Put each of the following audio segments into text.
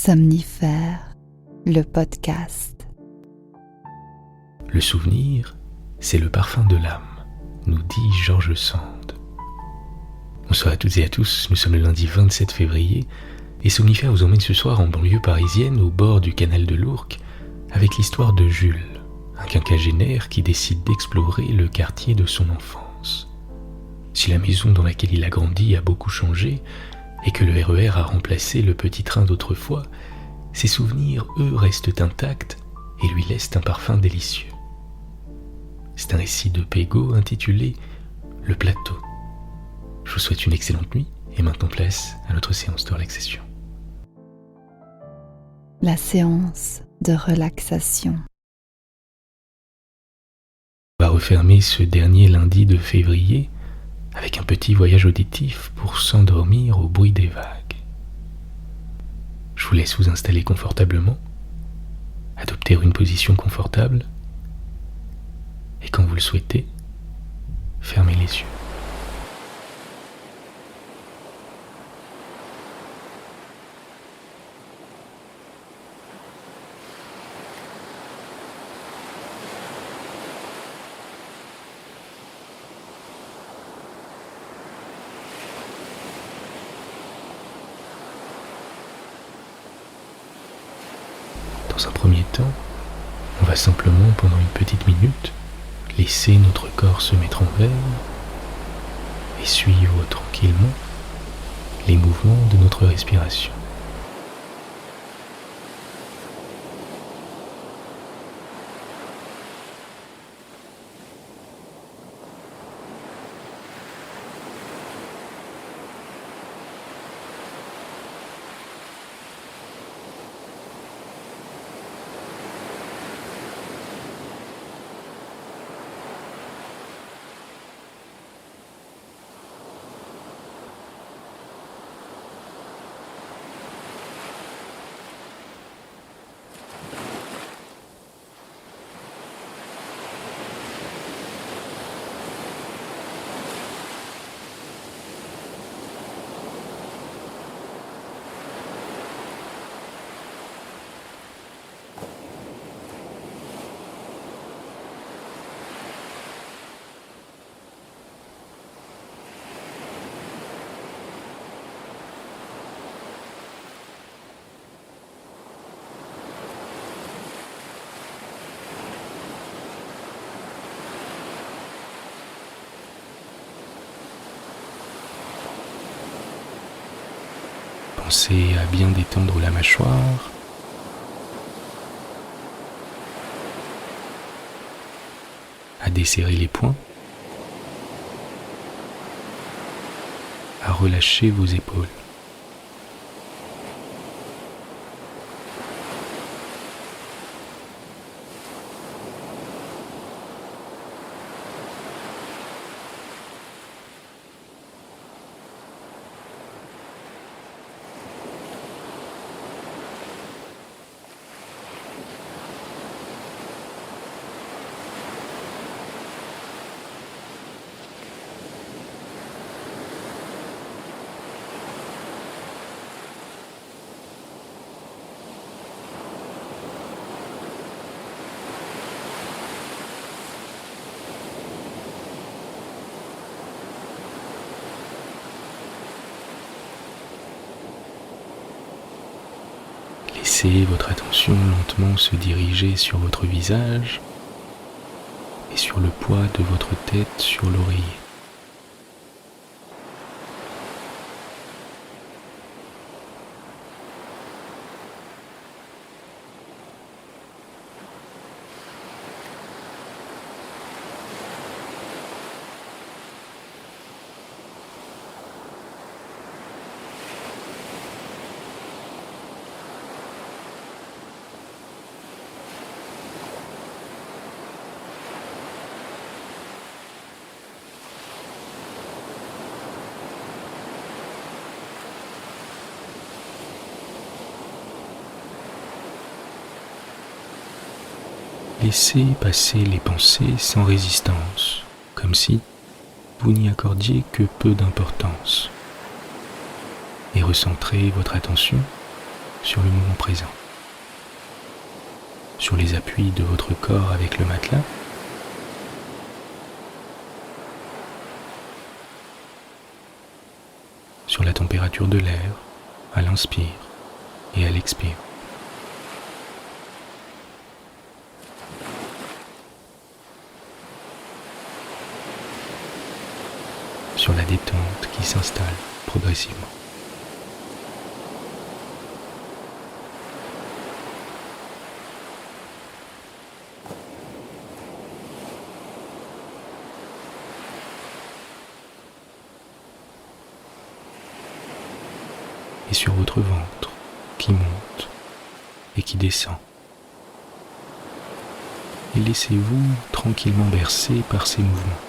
Somnifère, le podcast. Le souvenir, c'est le parfum de l'âme, nous dit George Sand. Bonsoir à toutes et à tous, nous sommes le lundi 27 février et Somnifère vous emmène ce soir en banlieue parisienne au bord du canal de l'Ourcq avec l'histoire de Jules, un quinquagénaire qui décide d'explorer le quartier de son enfance. Si la maison dans laquelle il a grandi a beaucoup changé et que le RER a remplacé le petit train d'autrefois, ses souvenirs, eux, restent intacts et lui laissent un parfum délicieux. C'est un récit de Pégaud intitulé « Le plateau ». Je vous souhaite une excellente nuit et maintenant place à notre séance de relaxation. La séance de relaxation. On va refermer ce dernier lundi de février avec un petit voyage auditif pour s'endormir au bruit des vagues. Je vous laisse vous installer confortablement, adopter une position confortable et quand vous le souhaitez, fermez les yeux. Dans un premier temps, on va simplement, pendant une petite minute, laisser notre corps se mettre en veille et suivre tranquillement les mouvements de notre respiration. Pensez à bien détendre la mâchoire, à desserrer les poings, à relâcher vos épaules. Laissez votre attention lentement se diriger sur votre visage et sur le poids de votre tête sur l'oreiller. Laissez passer les pensées sans résistance, comme si vous n'y accordiez que peu d'importance. Et recentrez votre attention sur le moment présent, sur les appuis de votre corps avec le matelas, sur la température de l'air à l'inspire et à l'expire. Sur la détente qui s'installe progressivement. Et sur votre ventre qui monte et qui descend. Et laissez-vous tranquillement bercer par ces mouvements.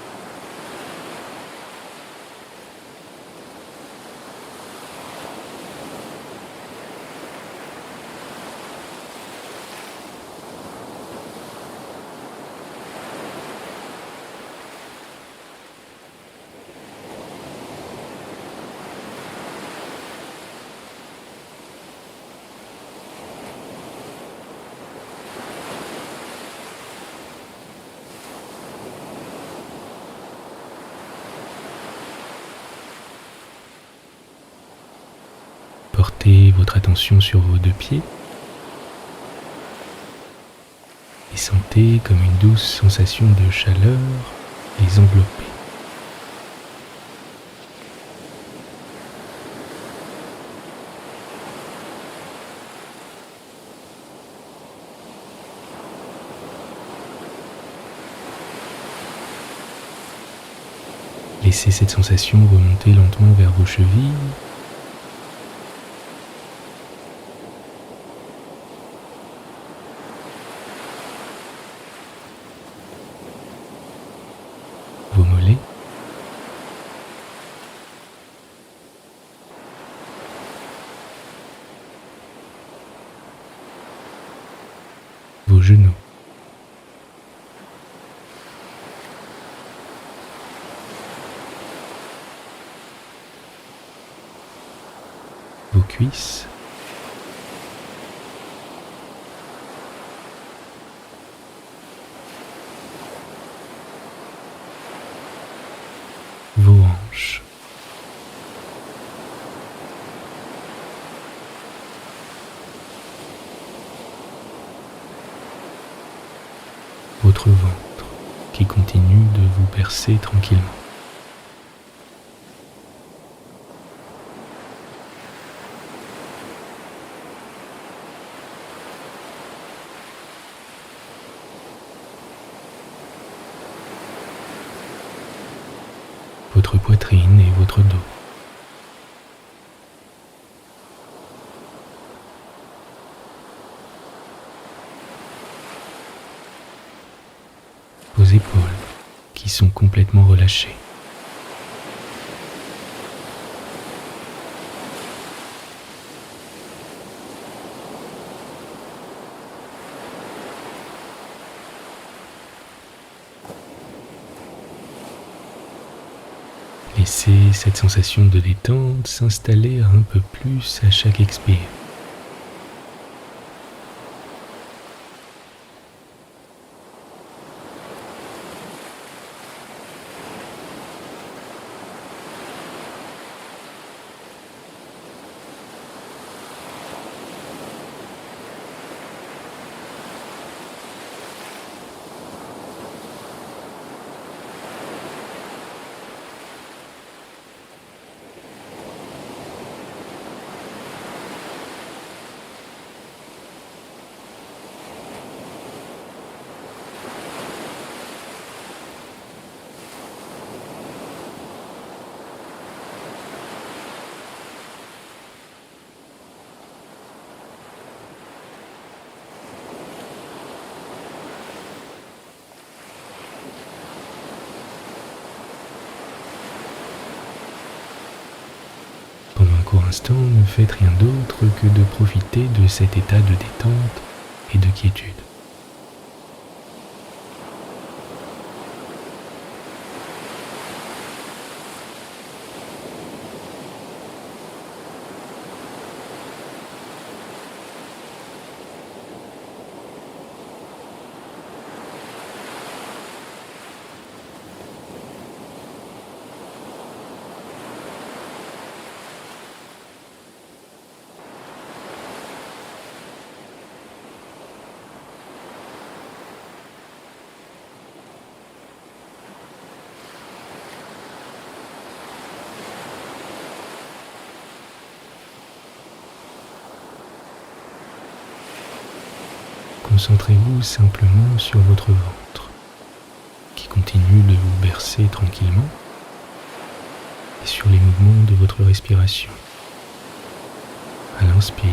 Portez votre attention sur vos deux pieds et sentez comme une douce sensation de chaleur les envelopper. Laissez cette sensation remonter lentement vers vos chevilles. Vos mollets, vos genoux, vos cuisses, vos hanches, votre ventre qui continue de vous bercer tranquillement. Votre poitrine et votre dos. Vos épaules qui sont complètement relâchées. Laissez cette sensation de détente s'installer un peu plus à chaque expire. Pendant un court instant, ne faites rien d'autre que de profiter de cet état de détente et de quiétude. concentrez-vous simplement sur votre ventre, qui continue de vous bercer tranquillement, et sur les mouvements de votre respiration, à l'inspire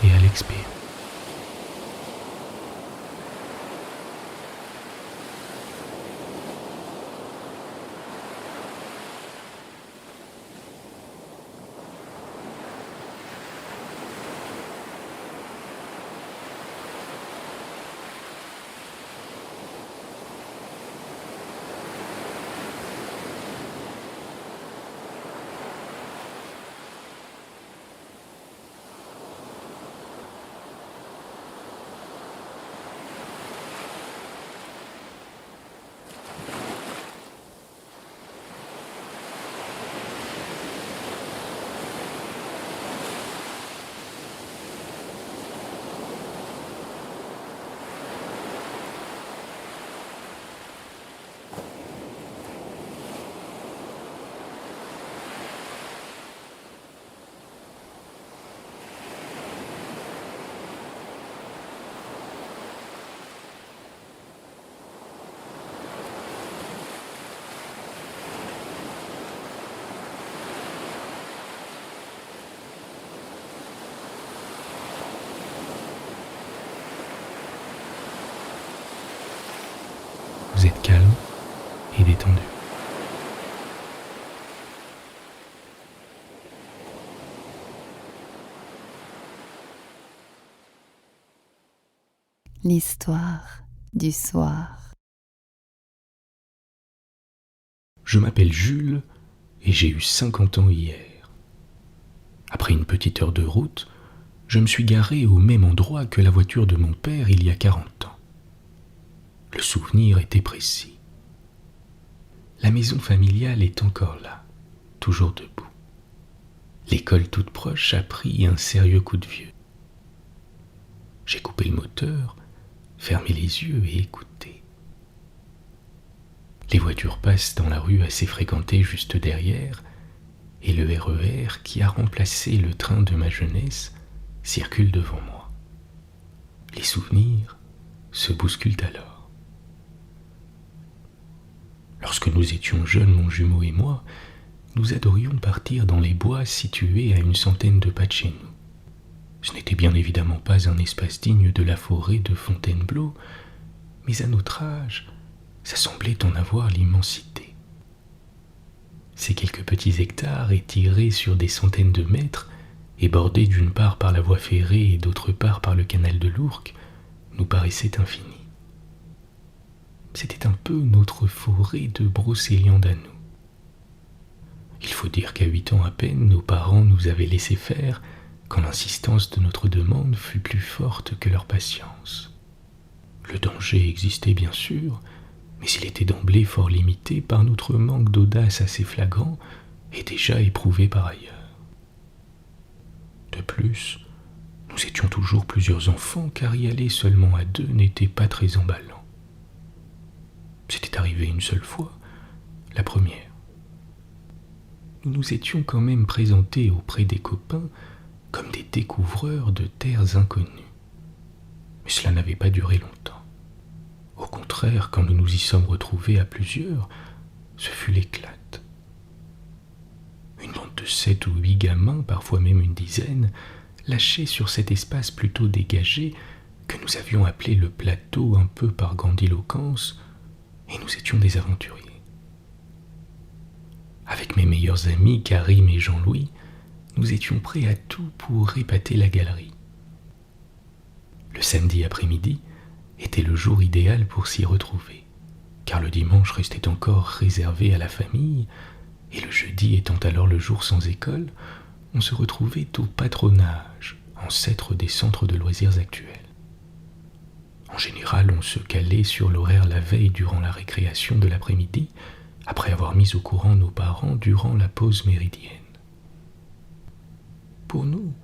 et à l'expire. Vous êtes calme et détendu. L'histoire du soir. Je m'appelle Jules et j'ai eu 50 ans hier. Après une petite heure de route, je me suis garé au même endroit que la voiture de mon père il y a 40 ans. Le souvenir était précis. La maison familiale est encore là, toujours debout. L'école toute proche a pris un sérieux coup de vieux. J'ai coupé le moteur, fermé les yeux et écouté. Les voitures passent dans la rue assez fréquentée juste derrière, et le RER qui a remplacé le train de ma jeunesse circule devant moi. Les souvenirs se bousculent alors. Lorsque nous étions jeunes, mon jumeau et moi, nous adorions partir dans les bois situés à une centaine de pas de chez nous. Ce n'était bien évidemment pas un espace digne de la forêt de Fontainebleau, mais à notre âge, ça semblait en avoir l'immensité. Ces quelques petits hectares étirés sur des centaines de mètres et bordés d'une part par la voie ferrée et d'autre part par le canal de l'Ourcq, nous paraissaient infinis. C'était un peu notre forêt de Brocéliande à nous. Il faut dire qu'à 8 ans à peine, nos parents nous avaient laissé faire quand l'insistance de notre demande fut plus forte que leur patience. Le danger existait bien sûr, mais il était d'emblée fort limité par notre manque d'audace assez flagrant et déjà éprouvé par ailleurs. De plus, nous étions toujours plusieurs enfants car y aller seulement à 2 n'était pas très emballant. C'était arrivé une seule fois, la première. Nous nous étions quand même présentés auprès des copains comme des découvreurs de terres inconnues. Mais cela n'avait pas duré longtemps. Au contraire, quand nous nous y sommes retrouvés à plusieurs, ce fut l'éclate. Une bande de 7 ou 8 gamins, parfois même une dizaine, lâchés sur cet espace plutôt dégagé que nous avions appelé le plateau un peu par grandiloquence, et nous étions des aventuriers. Avec mes meilleurs amis, Karim et Jean-Louis, nous étions prêts à tout pour épater la galerie. Le samedi après-midi était le jour idéal pour s'y retrouver, car le dimanche restait encore réservé à la famille, et le jeudi étant alors le jour sans école, on se retrouvait au patronage, ancêtre des centres de loisirs actuels. En général, on se calait sur l'horaire la veille durant la récréation de l'après-midi, après avoir mis au courant nos parents durant la pause méridienne. Pour nous,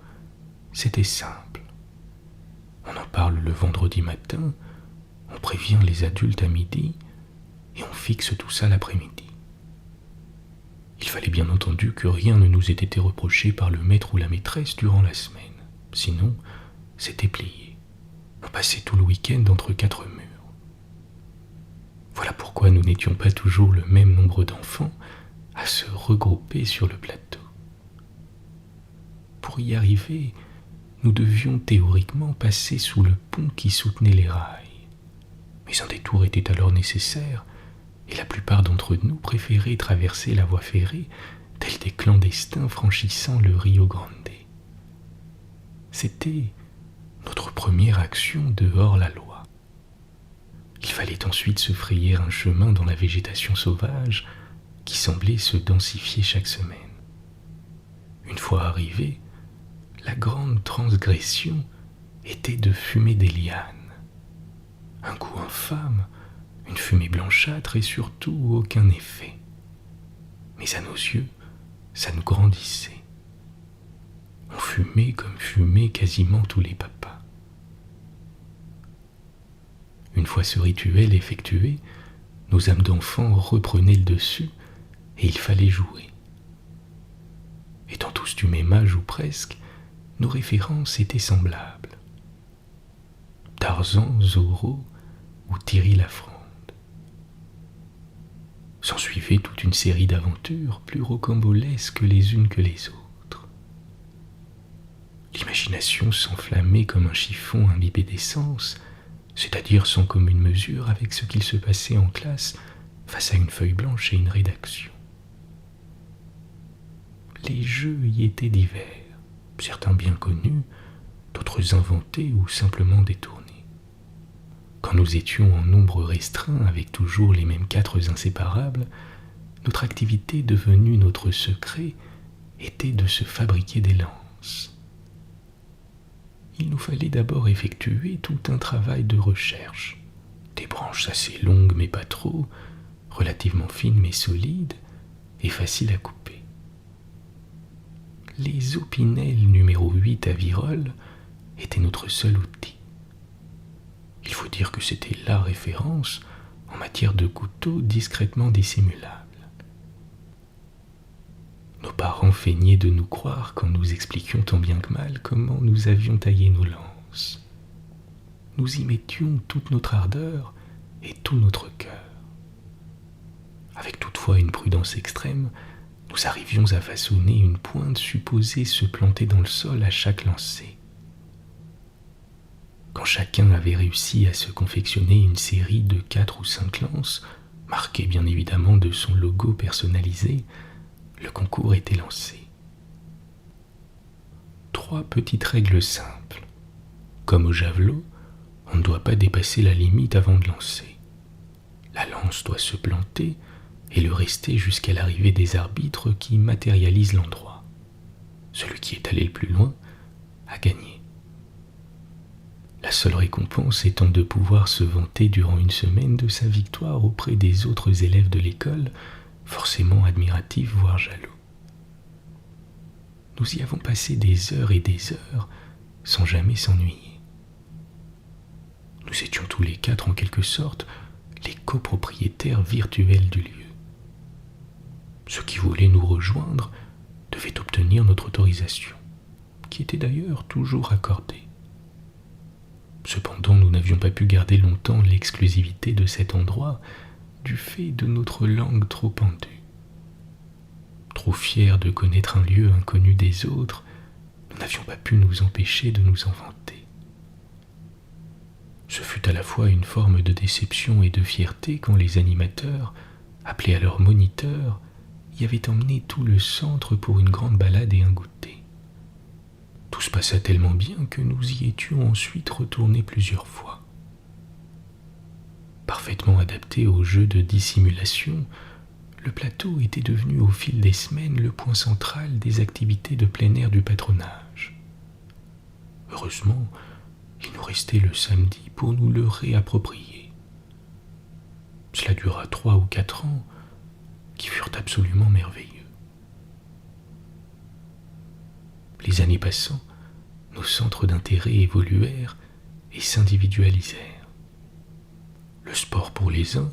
c'était simple. On en parle le vendredi matin, on prévient les adultes à midi, et on fixe tout ça l'après-midi. Il fallait bien entendu que rien ne nous ait été reproché par le maître ou la maîtresse durant la semaine, sinon c'était plié. On passait tout le week-end entre quatre murs. Voilà pourquoi nous n'étions pas toujours le même nombre d'enfants à se regrouper sur le plateau. Pour y arriver, nous devions théoriquement passer sous le pont qui soutenait les rails. Mais un détour était alors nécessaire, et la plupart d'entre nous préféraient traverser la voie ferrée tels des clandestins franchissant le Rio Grande. C'était notre première action dehors la loi. Il fallait ensuite se frayer un chemin dans la végétation sauvage qui semblait se densifier chaque semaine. Une fois arrivé, la grande transgression était de fumer des lianes. Un goût infâme, une fumée blanchâtre et surtout aucun effet. Mais à nos yeux, ça nous grandissait. On fumait comme fumaient quasiment tous les papas. Une fois ce rituel effectué, nos âmes d'enfants reprenaient le dessus et il fallait jouer. Étant tous du même âge ou presque, nos références étaient semblables. Tarzan, Zorro ou Thierry Lafronde. S'ensuivait toute une série d'aventures plus rocambolesques les unes que les autres. L'imagination s'enflammait comme un chiffon imbibé d'essence, c'est-à-dire sans commune mesure avec ce qu'il se passait en classe face à une feuille blanche et une rédaction. Les jeux y étaient divers, certains bien connus, d'autres inventés ou simplement détournés. Quand nous étions en nombre restreint avec toujours les mêmes quatre inséparables, notre activité devenue notre secret était de se fabriquer des lances. Il nous fallait d'abord effectuer tout un travail de recherche, des branches assez longues mais pas trop, relativement fines mais solides et faciles à couper. Les opinels numéro 8 à virole étaient notre seul outil. Il faut dire que c'était la référence en matière de couteaux discrètement dissimulables. Nos parents feignaient de nous croire quand nous expliquions tant bien que mal comment nous avions taillé nos lances. Nous y mettions toute notre ardeur et tout notre cœur. Avec toutefois une prudence extrême, nous arrivions à façonner une pointe supposée se planter dans le sol à chaque lancer. Quand chacun avait réussi à se confectionner une série de 4 ou 5 lances, marquées bien évidemment de son logo personnalisé, le concours était lancé. 3 petites règles simples. Comme au javelot, on ne doit pas dépasser la limite avant de lancer. La lance doit se planter et le rester jusqu'à l'arrivée des arbitres qui matérialisent l'endroit. Celui qui est allé le plus loin a gagné. La seule récompense étant de pouvoir se vanter durant une semaine de sa victoire auprès des autres élèves de l'école, forcément admiratifs voire jaloux. Nous y avons passé des heures et des heures sans jamais s'ennuyer. Nous étions tous les 4 en quelque sorte les copropriétaires virtuels du lieu. Ceux qui voulaient nous rejoindre devaient obtenir notre autorisation, qui était d'ailleurs toujours accordée. Cependant, nous n'avions pas pu garder longtemps l'exclusivité de cet endroit du fait de notre langue trop pendue. Trop fiers de connaître un lieu inconnu des autres, nous n'avions pas pu nous empêcher de nous en vanter. Ce fut à la fois une forme de déception et de fierté quand les animateurs, appelés alors moniteurs, y avaient emmené tout le centre pour une grande balade et un goûter. Tout se passa tellement bien que nous y étions ensuite retournés plusieurs fois. Parfaitement adapté au jeu de dissimulation, le plateau était devenu au fil des semaines le point central des activités de plein air du patronage. Heureusement, il nous restait le samedi pour nous le réapproprier. Cela dura 3 ou 4 ans, qui furent absolument merveilleux. Les années passant, nos centres d'intérêt évoluèrent et s'individualisèrent. Le sport pour les uns,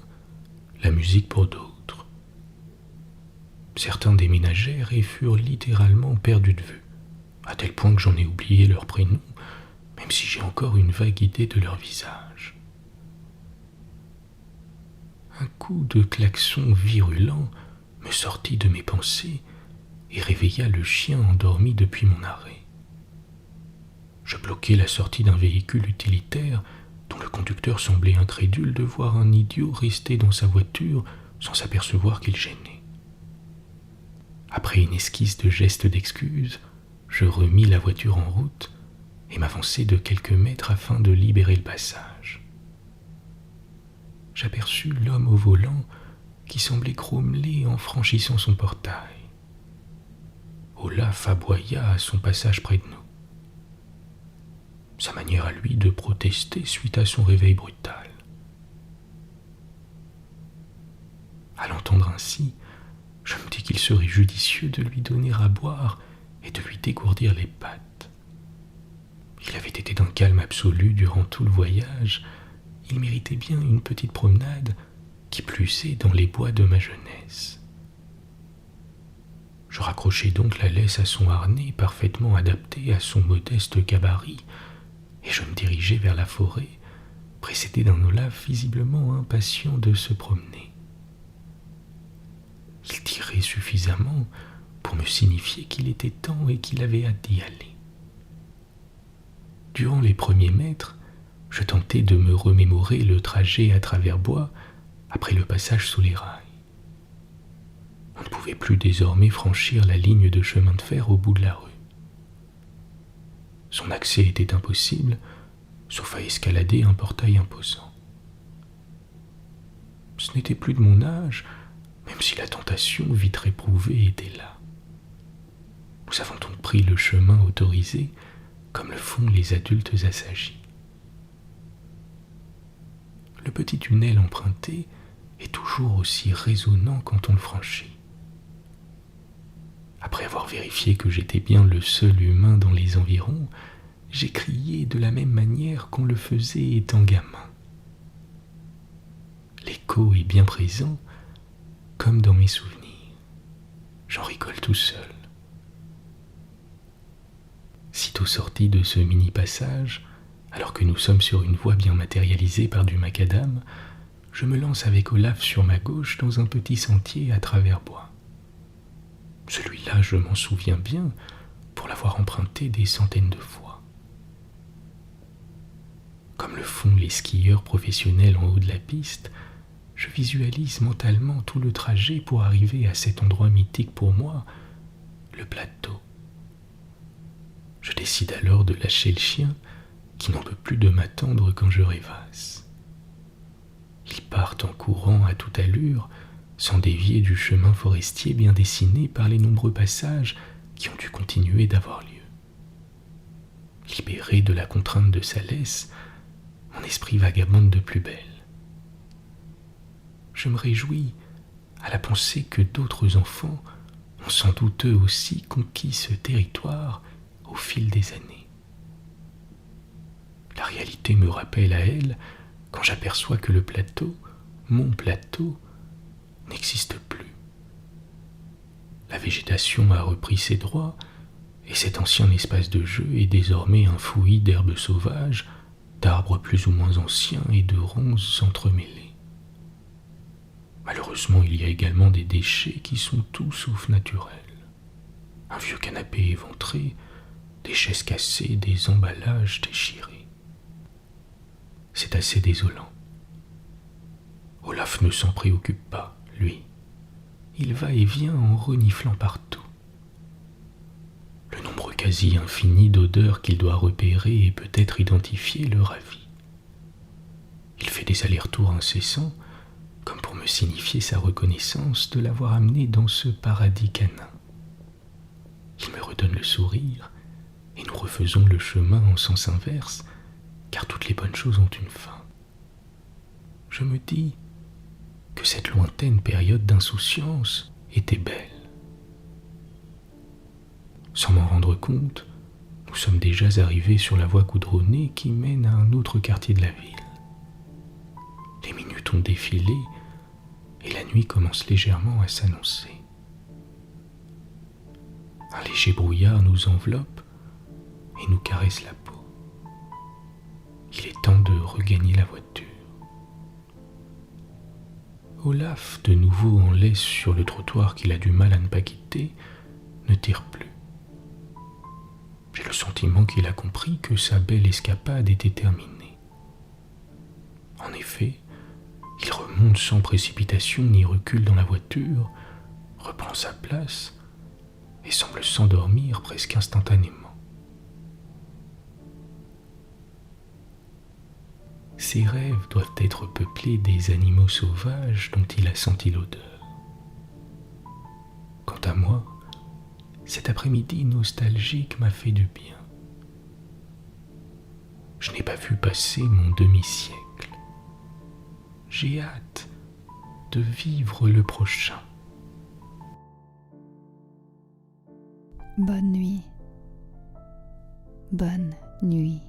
la musique pour d'autres. Certains déménagèrent et furent littéralement perdus de vue, à tel point que j'en ai oublié leur prénom, même si j'ai encore une vague idée de leur visage. Un coup de klaxon virulent me sortit de mes pensées et réveilla le chien endormi depuis mon arrêt. Je bloquai la sortie d'un véhicule utilitaire dont le conducteur semblait incrédule de voir un idiot rester dans sa voiture sans s'apercevoir qu'il gênait. Après une esquisse de gestes d'excuse, je remis la voiture en route et m'avançai de quelques mètres afin de libérer le passage. J'aperçus l'homme au volant qui semblait grommeler en franchissant son portail. Olaf aboya à son passage près de nous. Sa manière à lui de protester suite à son réveil brutal. À l'entendre ainsi, je me dis qu'il serait judicieux de lui donner à boire et de lui dégourdir les pattes. Il avait été d'un calme absolu durant tout le voyage. Il méritait bien une petite promenade, qui plus est dans les bois de ma jeunesse. Je raccrochai donc la laisse à son harnais parfaitement adapté à son modeste gabarit, et je me dirigeai vers la forêt, précédé d'un Olaf visiblement impatient de se promener. Il tirait suffisamment pour me signifier qu'il était temps et qu'il avait hâte d'y aller. Durant les premiers mètres, je tentais de me remémorer le trajet à travers bois après le passage sous les rails. On ne pouvait plus désormais franchir la ligne de chemin de fer au bout de la rue. Son accès était impossible, sauf à escalader un portail imposant. Ce n'était plus de mon âge, même si la tentation vite réprouvée était là. Nous avons donc pris le chemin autorisé, comme le font les adultes assagis. Le petit tunnel emprunté est toujours aussi résonnant quand on le franchit. Après avoir vérifié que j'étais bien le seul humain dans les environs, j'ai crié de la même manière qu'on le faisait étant gamin. L'écho est bien présent, comme dans mes souvenirs. J'en rigole tout seul. Sitôt sorti de ce mini-passage, alors que nous sommes sur une voie bien matérialisée par du macadam, je me lance avec Olaf sur ma gauche dans un petit sentier à travers bois. Celui-là, je m'en souviens bien, pour l'avoir emprunté des centaines de fois. Comme le font les skieurs professionnels en haut de la piste, je visualise mentalement tout le trajet pour arriver à cet endroit mythique pour moi, le plateau. Je décide alors de lâcher le chien, qui n'en peut plus de m'attendre quand je rêvasse. Ils partent en courant à toute allure, sans dévier du chemin forestier bien dessiné par les nombreux passages qui ont dû continuer d'avoir lieu. Libéré de la contrainte de sa laisse, mon esprit vagabonde de plus belle. Je me réjouis à la pensée que d'autres enfants ont sans doute eux aussi conquis ce territoire au fil des années. La réalité me rappelle à elle quand j'aperçois que le plateau, mon plateau, n'existe plus. La végétation a repris ses droits et cet ancien espace de jeu est désormais un fouillis d'herbes sauvages, d'arbres plus ou moins anciens et de ronces entremêlées. Malheureusement, il y a également des déchets qui sont tout sauf naturels. Un vieux canapé éventré, des chaises cassées, des emballages déchirés. C'est assez désolant. Olaf ne s'en préoccupe pas, lui. Il va et vient en reniflant partout. Le nombre quasi infini d'odeurs qu'il doit repérer et peut-être identifier le ravit. Il fait des allers-retours incessants, comme pour me signifier sa reconnaissance de l'avoir amené dans ce paradis canin. Il me redonne le sourire, et nous refaisons le chemin en sens inverse, car toutes les bonnes choses ont une fin. Je me dis que cette lointaine période d'insouciance était belle. Sans m'en rendre compte, nous sommes déjà arrivés sur la voie goudronnée qui mène à un autre quartier de la ville. Les minutes ont défilé et la nuit commence légèrement à s'annoncer. Un léger brouillard nous enveloppe et nous caresse la peau. Il est temps de regagner la voiture. Olaf, de nouveau en laisse sur le trottoir qu'il a du mal à ne pas quitter, ne tire plus. J'ai le sentiment qu'il a compris que sa belle escapade était terminée. En effet, il remonte sans précipitation ni recul dans la voiture, reprend sa place et semble s'endormir presque instantanément. Ses rêves doivent être peuplés des animaux sauvages dont il a senti l'odeur. Quant à moi, cet après-midi nostalgique m'a fait du bien. Je n'ai pas vu passer mon demi-siècle. J'ai hâte de vivre le prochain. Bonne nuit. Bonne nuit.